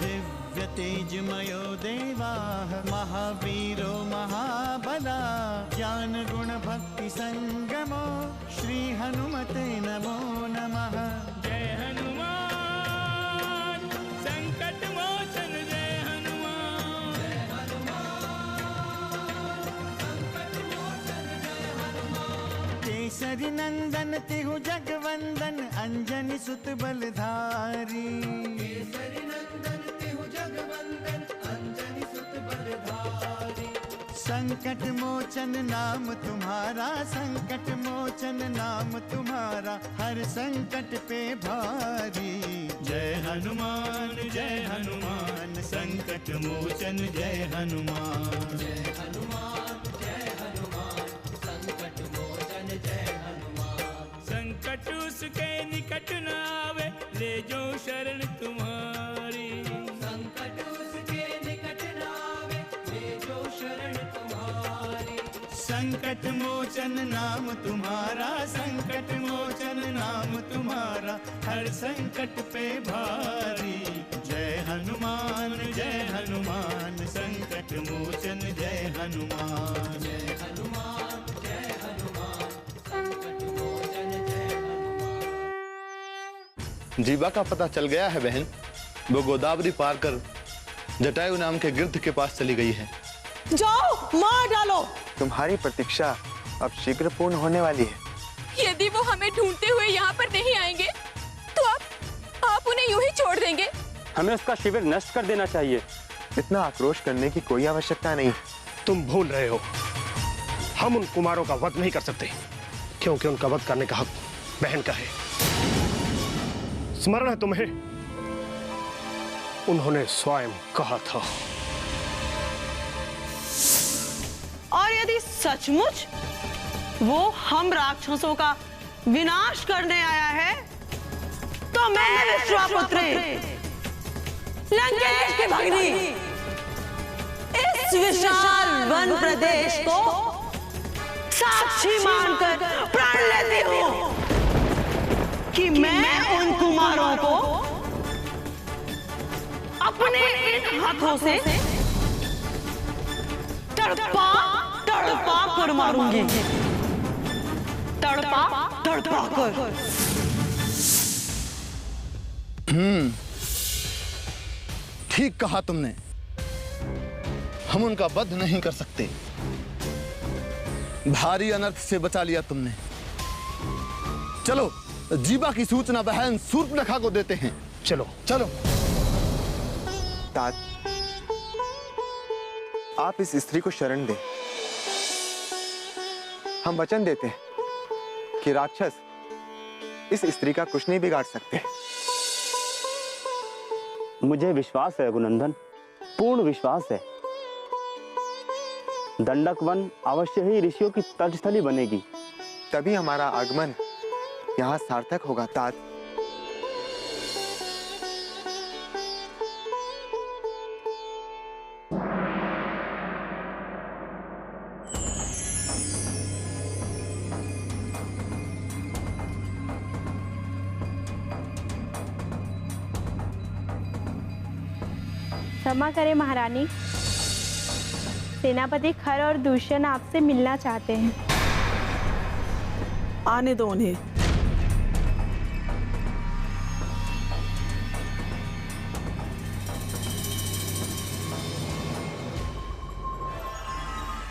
दिव्य तेजमयो देवाः महावीरो महाबला ज्ञान गुण भक्ति संगमो श्री हनुमते नमो नमः। जय हनुमान संकट मोचन जय हनुमान। जय हनुमान संकट मोचन जय हनुमान। केसरी नंदन तिहु जगवंदन अंजनी सुत बलधारी। केसरी नंदन तिहु जगवंदन अंजनी सुत बलधारी। संकट मोचन नाम तुम्हारा संकट मोचन नाम तुम्हारा हर संकट पे भारी। जय हनुमान संकट मोचन जय हनुमान। जय हनुमान संकट मोचन जय हनुमान। संकट उसके निकट न आवे ले जो शरण तुम्हारी। संकट उसके निकट न आवे ले जो शरण तुम्हारी। संकट मोचन नाम तुम्हारा संकट मोचन नाम तुम्हारा हर संकट पे भारी। जय हनुमान संकट मोचन जय हनुमान। जय हनुमान संकट मोचन जय हनुमान। जीवा का पता चल गया है बहन। वो गोदावरी पार कर जटायु नाम के गिर्ध के पास चली गई है। जाओ मार डालो। तुम्हारी प्रतीक्षा अब शीघ्र पूर्ण होने वाली है। यदि वो हमें ढूंढते हुए यहाँ पर नहीं आएंगे तो आप उन्हें यूं ही छोड़ देंगे। हमें उसका शिविर नष्ट कर देना चाहिए। इतना आक्रोश करने की कोई आवश्यकता नहीं। तुम भूल रहे हो, हम उन कुमारों का वध नहीं कर सकते क्योंकि उनका वध करने का हक बहन का है। स्मरण है तुम्हें, उन्होंने स्वयं कहा था। और यदि सचमुच वो हम राक्षसों का विनाश करने आया है तो मैं विश्वापुत्री लंकेश की भगिनी इस विशाल वन प्रदेश को साक्षी मानकर प्रण लेती हूँ कि मैं उन कुमारों को अपने इन हाथों से तड़पा तड़पा कर मारूंगी। तड़पा तड़पा कर। ठीक कहा तुमने, हम उनका वध नहीं कर सकते। भारी अनर्थ से बचा लिया तुमने। चलो जीवा की सूचना बहन शूर्पणखा को देते हैं। चलो चलो। तात, आप इस स्त्री को शरण दें। हम वचन देते हैं कि राक्षस इस स्त्री का कुछ नहीं बिगाड़ सकते। मुझे विश्वास है रघुनंदन, पूर्ण विश्वास है। दंडक वन अवश्य ही ऋषियों की तर्जस्थली बनेगी। तभी हमारा आगमन यहाँ सार्थक होगा। तात, क्षमा करें महारानी, सेनापति खर और दूषण आपसे मिलना चाहते हैं। आने दो उन्हें।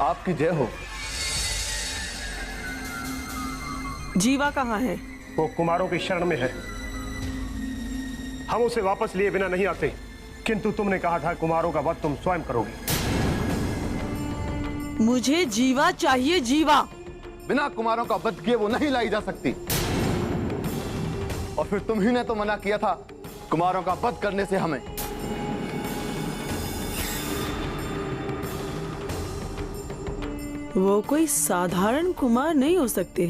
आपकी जय हो। जीवा कहाँ है? वो कुमारों की शरण में है। हम उसे वापस लिए बिना नहीं आते, किंतु तुमने कहा था कुमारों का वध तुम स्वयं करोगे। मुझे जीवा चाहिए, जीवा। बिना कुमारों का वध किए वो नहीं लाई जा सकती। और फिर तुम ही ने तो मना किया था कुमारों का वध करने से हमें। वो कोई साधारण कुमार नहीं हो सकते।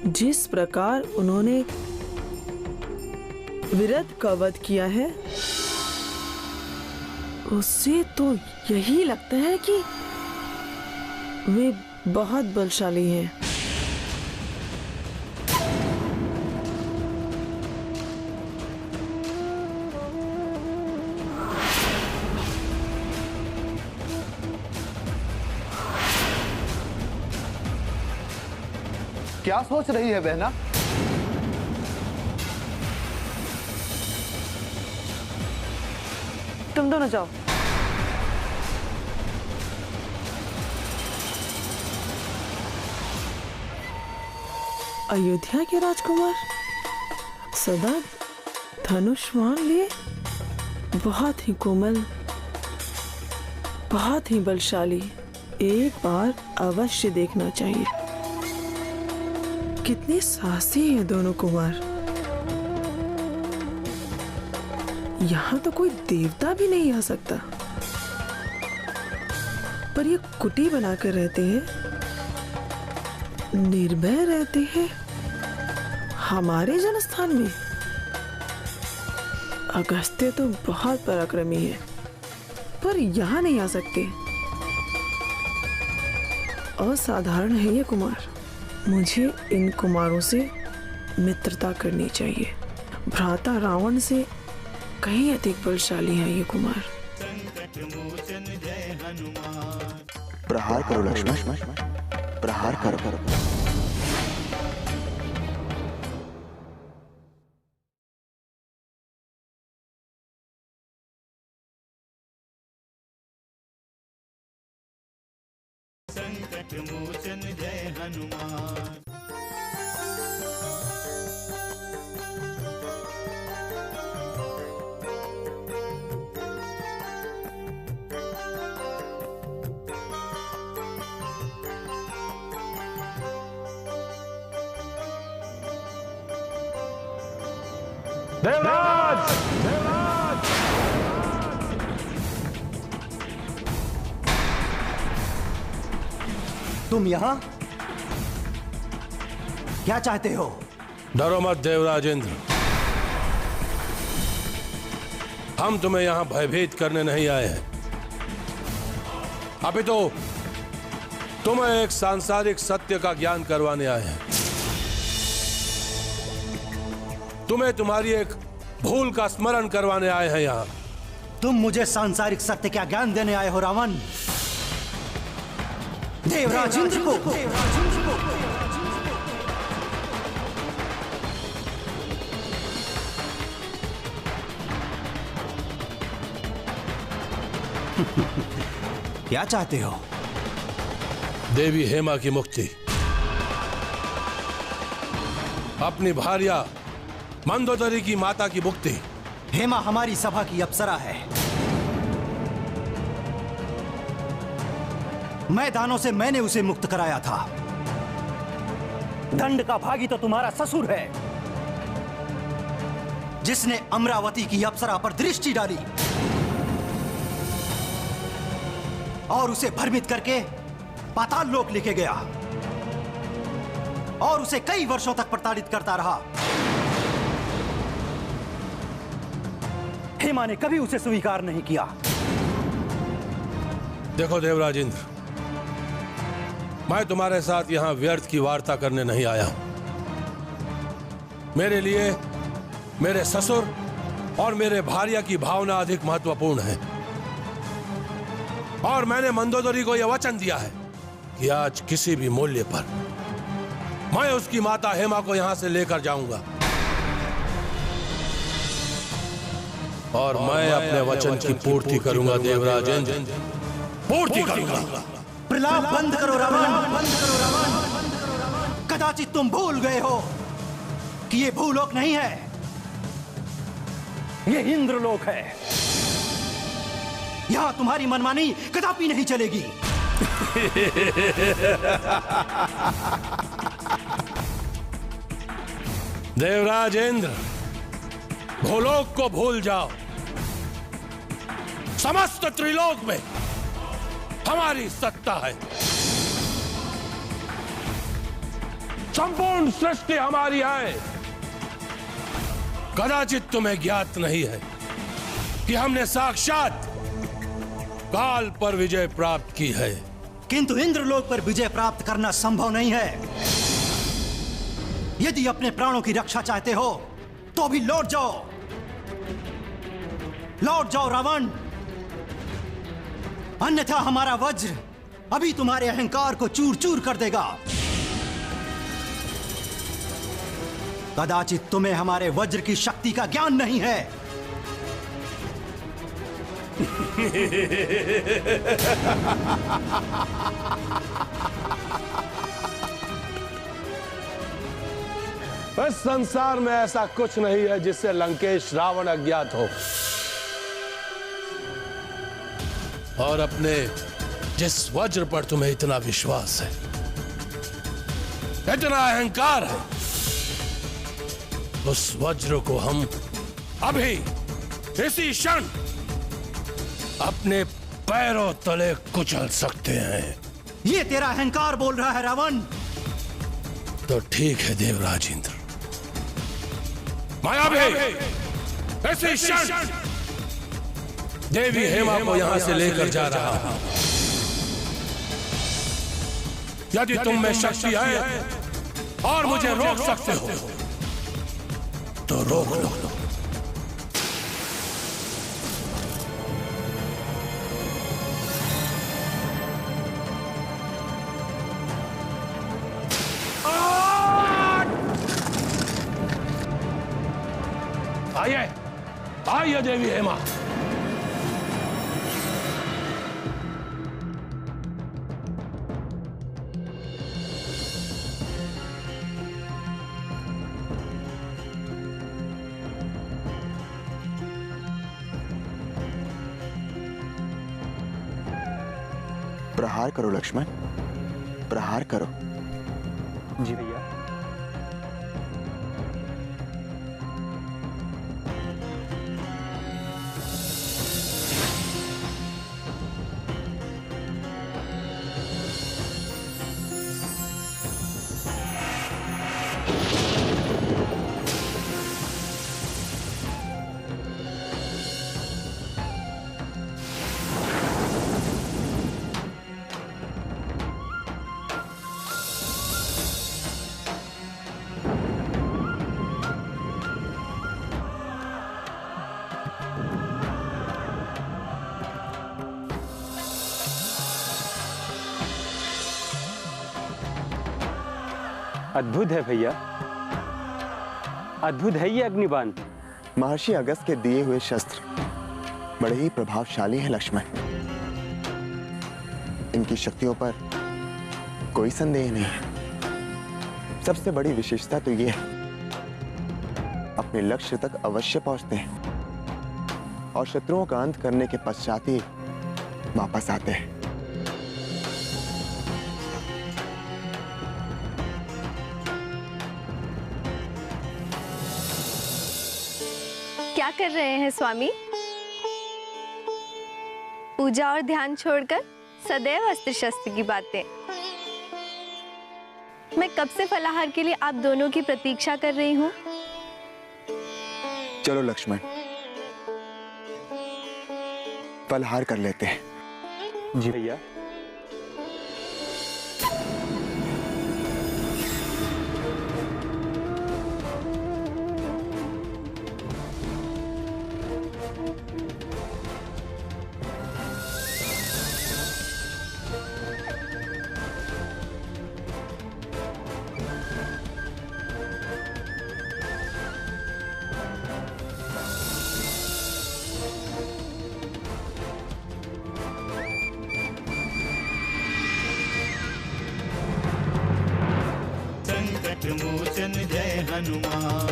जिस प्रकार उन्होंने विरध का वध किया है, उससे तो यही लगता है कि वे बहुत बलशाली हैं। क्या सोच रही है बहना? तुम दोनों जाओ। अयोध्या के राजकुमार सदा धनुष्मान लिए, बहुत ही कोमल, बहुत ही बलशाली। एक बार अवश्य देखना चाहिए। कितने साहसी हैं दोनों कुमार। यहाँ तो कोई देवता भी नहीं आ सकता, पर ये कुटी बनाकर रहते हैं, निर्भय रहते हैं हमारे जनस्थान में। अगस्त्य तो बहुत पराक्रमी है, पर यहाँ नहीं आ सकते। असाधारण है ये कुमार। मुझे इन कुमारों से मित्रता करनी चाहिए। भ्राता रावण से कहीं अधिक बलशाली है ये कुमार। संकट मोचन जय हनुमान। प्रहार करो लक्ष्मण, प्रहार करो। संकट मोचन जय हनुमान। देवराज! देवराज! तुम यहाँ क्या चाहते हो? डरो मत देवराज इंद्र, हम तुम्हें यहां भयभीत करने नहीं आए हैं। अभी तो तुम्हें एक सांसारिक सत्य का ज्ञान करवाने आए हैं। तुम्हें तुम्हारी एक भूल का स्मरण करवाने आए हैं यहां। तुम मुझे सांसारिक सत्य का ज्ञान देने आए हो रावण? देवराज इंद्र को क्या चाहते हो? देवी हेमा की मुक्ति, अपनी भार्या मंदोदरी की माता की मुक्ति। हेमा हमारी सभा की अप्सरा है। मैदानों से मैंने उसे मुक्त कराया था। दंड का भागी तो तुम्हारा ससुर है, जिसने अमरावती की अप्सरा पर दृष्टि डाली और उसे भ्रमित करके पाताल लोक लेके गया और उसे कई वर्षों तक प्रताड़ित करता रहा। हेमा ने कभी उसे स्वीकार नहीं किया। देखो देवराज इंद्र, मैं तुम्हारे साथ यहां व्यर्थ की वार्ता करने नहीं आया हूं। मेरे लिए मेरे ससुर और मेरे भार्या की भावना अधिक महत्वपूर्ण है। और मैंने मंदोदरी को यह वचन दिया है कि आज किसी भी मूल्य पर मैं उसकी माता हेमा को यहां से लेकर जाऊंगा। और मैं अपने वचन की पूर्ति करूंगा देवराज इंद्र, पूर्ति करूंगा। प्रलाप बंद करो रावण, बंद करो रावण। कदाचित तुम भूल गए हो कि ये भूलोक नहीं है, ये इंद्रलोक है। यहां तुम्हारी मनमानी कदापि नहीं चलेगी। देवराज इंद्र, भूलोक को भूल जाओ। समस्त त्रिलोक में हमारी सत्ता है। संपूर्ण सृष्टि हमारी है। कदाचित तुम्हें ज्ञात नहीं है कि हमने साक्षात काल पर विजय प्राप्त की है। किंतु इंद्रलोक पर विजय प्राप्त करना संभव नहीं है। यदि अपने प्राणों की रक्षा चाहते हो तो भी लौट जाओ, लौट जाओ रावण। अन्यथा हमारा वज्र अभी तुम्हारे अहंकार को चूर चूर कर देगा। कदाचित तुम्हें हमारे वज्र की शक्ति का ज्ञान नहीं है। इस संसार में ऐसा कुछ नहीं है जिससे लंकेश रावण अज्ञात हो। और अपने जिस वज्र पर तुम्हें इतना विश्वास है, इतना अहंकार है, उस वज्र को हम अभी इसी क्षण अपने पैरों तले कुचल सकते हैं। ये तेरा अहंकार बोल रहा है रावण। तो ठीक है देवराज इंद्र, मैं अभी इसी क्षण देवी हेमा को यहां से लेकर जा रहा हूं। यदि तुम में शक्ति है और मुझे रोक सकते हो तो रोक लो। आइए आइए देवी हेमा। प्रहार करो लक्ष्मण, प्रहार करो। जी भैया। अद्भुत है भैया, अद्भुत है ये अग्निबाण। महर्षि अगस्त के दिए हुए शस्त्र बड़े ही प्रभावशाली हैं लक्ष्मण। इनकी शक्तियों पर कोई संदेह नहीं है। सबसे बड़ी विशेषता तो ये है, अपने लक्ष्य तक अवश्य पहुंचते हैं और शत्रुओं का अंत करने के पश्चात ही वापस आते हैं। क्या कर रहे हैं स्वामी? पूजा और ध्यान छोड़कर सदैव अस्त्र शस्त्र की बातें। मैं कब से फलाहार के लिए आप दोनों की प्रतीक्षा कर रही हूँ। चलो लक्ष्मण, फलाहार कर लेते हैं। जी भैया। मोचन जय हनुमान।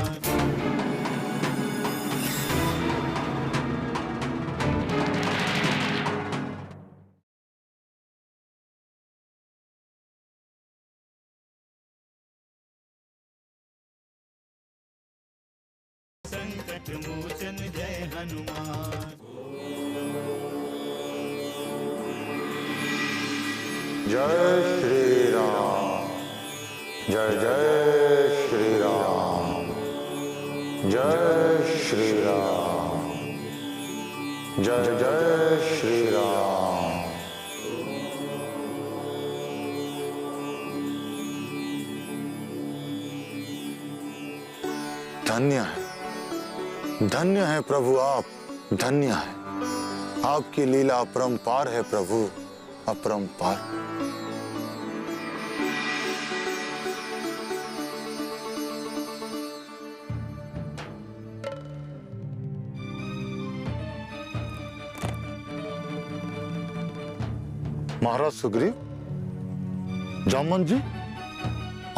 संकट मोचन जय हनुमान। जय श्री राम, जय जय श्री राम, जय श्री राम, जय जय श्री राम। धन्य है प्रभु आप, धन्य है। आपकी लीला अपरंपार है प्रभु, अपरंपार। महाराज सुग्रीव, जामन जी,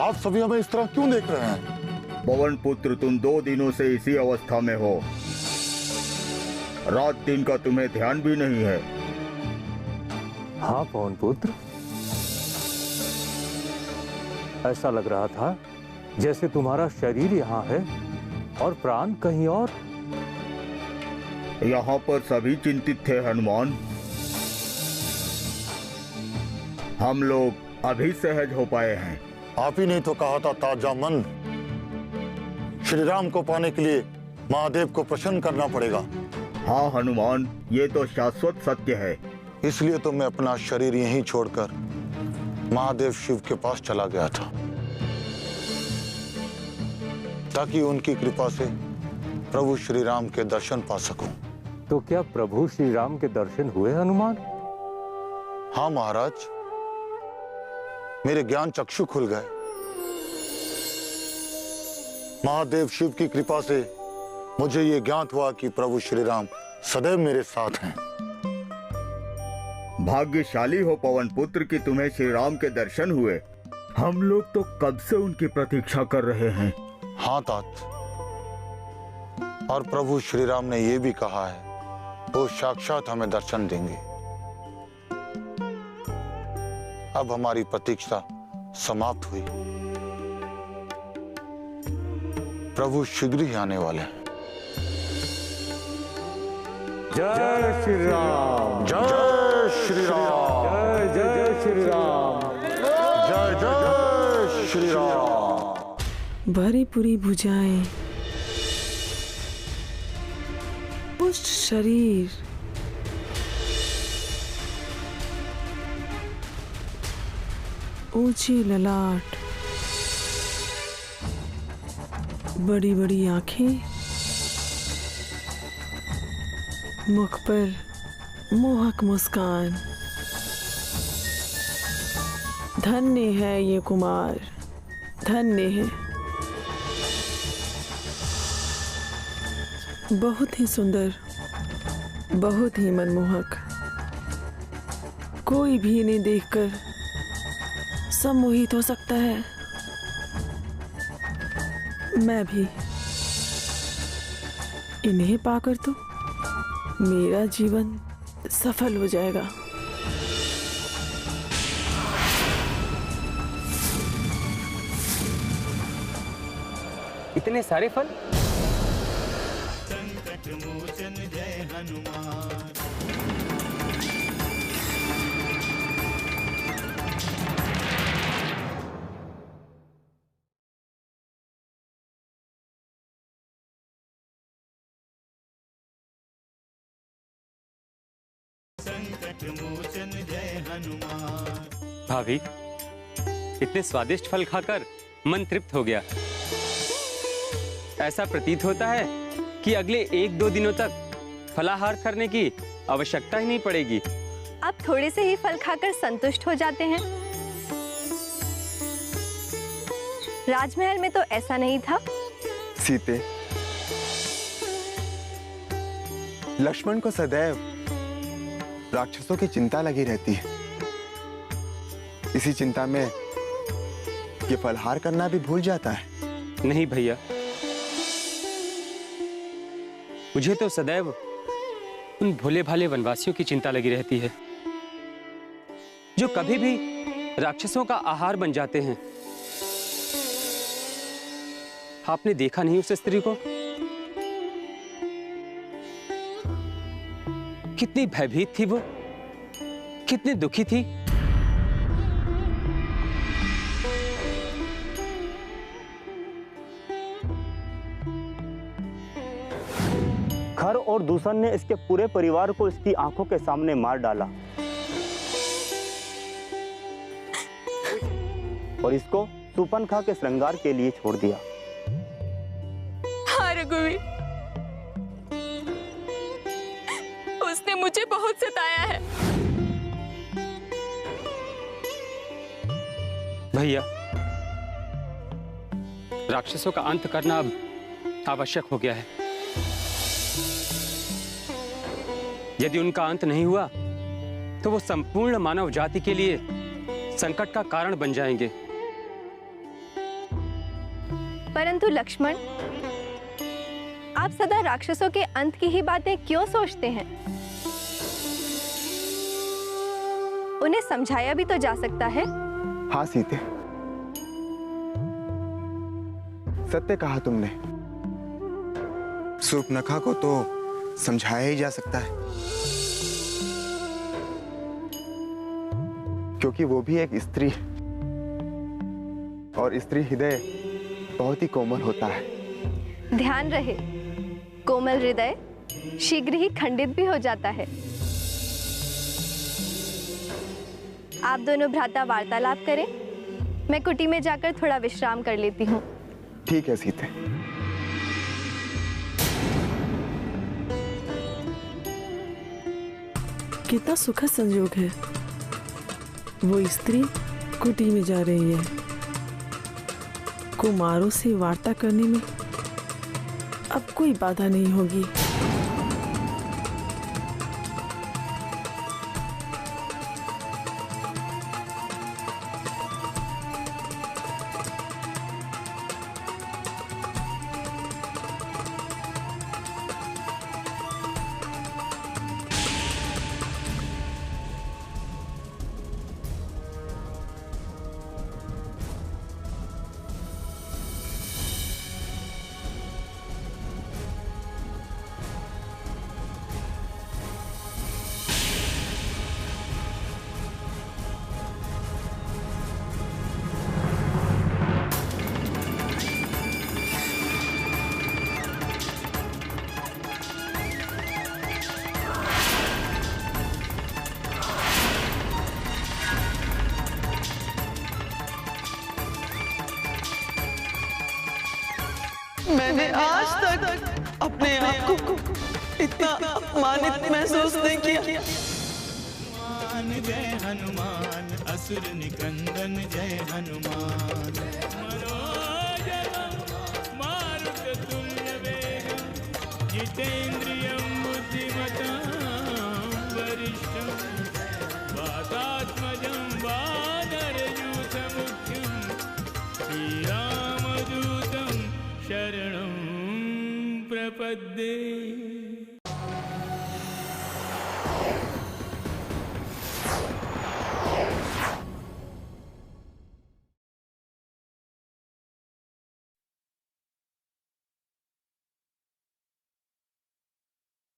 आप सभी हमें इस तरह क्यों देख रहे हैं? पवन पुत्र, तुम 2 दिनों से इसी अवस्था में हो। रात दिन का तुम्हें ध्यान भी नहीं है। हाँ पवन पुत्र, ऐसा लग रहा था जैसे तुम्हारा शरीर यहाँ है और प्राण कहीं और। यहाँ पर सभी चिंतित थे हनुमान। हम लोग अभी सहज हो पाए हैं। आप ही ने तो कहा था ताजा मन, श्री राम को पाने के लिए महादेव को प्रसन्न करना पड़ेगा। हाँ हनुमान, ये तो शाश्वत सत्य है। इसलिए तो मैं अपना शरीर यहीं छोड़कर महादेव शिव के पास चला गया था, ताकि उनकी कृपा से प्रभु श्री राम के दर्शन पा सकूं। तो क्या प्रभु श्री राम के दर्शन हुए हनुमान? हाँ महाराज, मेरे ज्ञान चक्षु खुल गए। महादेव शिव की कृपा से मुझे ये ज्ञात हुआ कि प्रभु श्री राम सदैव मेरे साथ हैं। भाग्यशाली हो पवन पुत्र कि तुम्हें श्री राम के दर्शन हुए। हम लोग तो कब से उनकी प्रतीक्षा कर रहे हैं। हाँ तात, और प्रभु श्री राम ने यह भी कहा है वो साक्षात हमें दर्शन देंगे। अब हमारी प्रतीक्षा समाप्त हुई। प्रभु शीघ्र ही आने वाले हैं। जय श्री राम, जय श्री राम, जय जय श्री राम, जय जय श्री राम। भरी पूरी भुजाएं, पुष्ट शरीर, ऊंचे ललाट, बड़ी बड़ी आंखें, मुख पर मोहक मुस्कान। धन्य है ये कुमार, धन्य है। बहुत ही सुंदर, बहुत ही मनमोहक। कोई भी इन्हें देखकर सम्मोहित हो सकता है। मैं भी। इन्हें पाकर तो मेरा जीवन सफल हो जाएगा। इतने सारे फल? संकट मोचन जय हनुमान। संकट मोचन जय हनुमान। भाभी, इतने स्वादिष्ट फल खाकर मन तृप्त हो गया। ऐसा प्रतीत होता है कि अगले 1-2 दिनों तक फलाहार करने की आवश्यकता ही नहीं पड़ेगी। आप थोड़े से ही फल खाकर संतुष्ट हो जाते हैं। राजमहल में तो ऐसा नहीं था। सीते, लक्ष्मण को सदैव राक्षसों की चिंता लगी रहती है। इसी चिंता में ये फलहार करना भी भूल जाता है। नहीं भैया, मुझे तो सदैव उन भोले भाले वनवासियों की चिंता लगी रहती है जो कभी भी राक्षसों का आहार बन जाते हैं। आपने देखा नहीं उस स्त्री को? कितनी भयभीत थी वो, कितनी दुखी थी। खर और दूषण ने इसके पूरे परिवार को इसकी आंखों के सामने मार डाला और इसको सुपनखा के श्रृंगार के लिए छोड़ दिया। हाँ रघुवीर, उसने मुझे बहुत सताया है। भैया, राक्षसों का अंत करना अब आवश्यक हो गया है। यदि उनका अंत नहीं हुआ तो वो संपूर्ण मानव जाति के लिए संकट का कारण बन जाएंगे। परंतु लक्ष्मण, आप सदा राक्षसों के अंत की ही बातें क्यों सोचते हैं? उन्हें समझाया भी तो जा सकता है। हाँ सीते, सत्य कहा तुमने। सूर्पनखा को तो समझाया ही जा सकता है, क्योंकि वो भी एक स्त्री है और स्त्री हृदय बहुत ही कोमल होता है। ध्यान रहे, कोमल हृदय शीघ्र ही खंडित भी हो जाता है। आप दोनों भ्राता वार्तालाप करें, मैं कुटी में जाकर थोड़ा विश्राम कर लेती हूँ। ठीक है सीते। कितना सुखद संयोग है, वो स्त्री कुटी में जा रही है। कुमारों से वार्ता करने में अब कोई बाधा नहीं होगी। मैंने आज तक अपने आप को इतना अपमानित महसूस नहीं किया। जय हनुमान, असुर निकंदन जय हनुमान। जितेन्द्रियं बुद्धिमतां वरिष्ठं वातात्मजं वानरयूथमुख्यं श्रीरामदूतं शरणं प्रपद्ये।